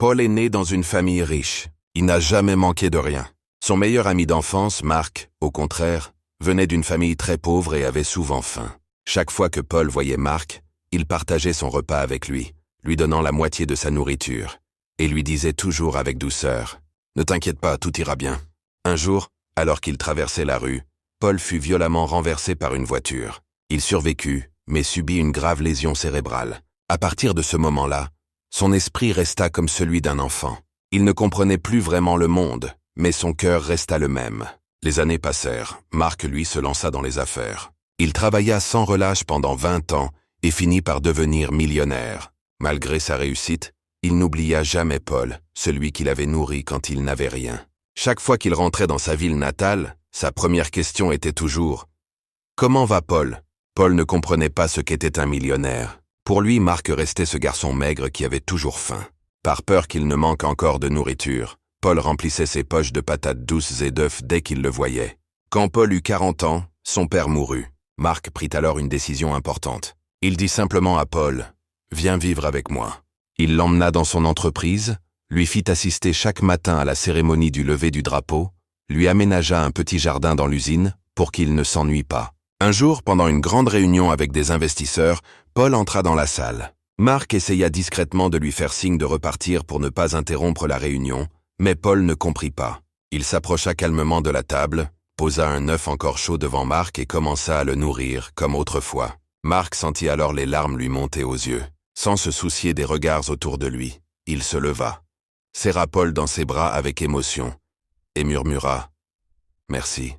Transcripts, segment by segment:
Paul est né dans une famille riche. Il n'a jamais manqué de rien. Son meilleur ami d'enfance, Marc, au contraire, venait d'une famille très pauvre et avait souvent faim. Chaque fois que Paul voyait Marc, il partageait son repas avec lui donnant la moitié de sa nourriture, et lui disait toujours avec douceur « Ne t'inquiète pas, tout ira bien ». Un jour, alors qu'il traversait la rue, Paul fut violemment renversé par une voiture. Il survécut, mais subit une grave lésion cérébrale. À partir de ce moment-là, son esprit resta comme celui d'un enfant. Il ne comprenait plus vraiment le monde, mais son cœur resta le même. Les années passèrent, Marc, lui, se lança dans les affaires. Il travailla sans relâche pendant 20 ans et finit par devenir millionnaire. Malgré sa réussite, il n'oublia jamais Paul, celui qu'il avait nourri quand il n'avait rien. Chaque fois qu'il rentrait dans sa ville natale, sa première question était toujours « Comment va Paul ?» Paul ne comprenait pas ce qu'était un millionnaire. Pour lui, Marc restait ce garçon maigre qui avait toujours faim. Par peur qu'il ne manque encore de nourriture, Paul remplissait ses poches de patates douces et d'œufs dès qu'il le voyait. Quand Paul eut 40 ans, son père mourut. Marc prit alors une décision importante. Il dit simplement à Paul « Viens vivre avec moi ». Il l'emmena dans son entreprise, lui fit assister chaque matin à la cérémonie du lever du drapeau, lui aménagea un petit jardin dans l'usine pour qu'il ne s'ennuie pas. Un jour, pendant une grande réunion avec des investisseurs, Paul entra dans la salle. Marc essaya discrètement de lui faire signe de repartir pour ne pas interrompre la réunion, mais Paul ne comprit pas. Il s'approcha calmement de la table, posa un œuf encore chaud devant Marc et commença à le nourrir, comme autrefois. Marc sentit alors les larmes lui monter aux yeux. Sans se soucier des regards autour de lui, il se leva, serra Paul dans ses bras avec émotion et murmura « Merci.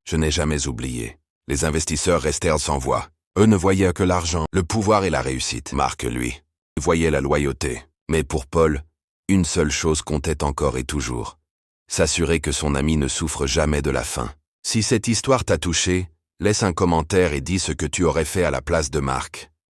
Je n'ai jamais oublié ». Les investisseurs restèrent sans voix. Eux ne voyaient que l'argent, le pouvoir et la réussite. Marc, lui, voyait la loyauté. Mais pour Paul, une seule chose comptait encore et toujours. S'assurer que son ami ne souffre jamais de la faim. Si cette histoire t'a touché, laisse un commentaire et dis ce que tu aurais fait à la place de Marc.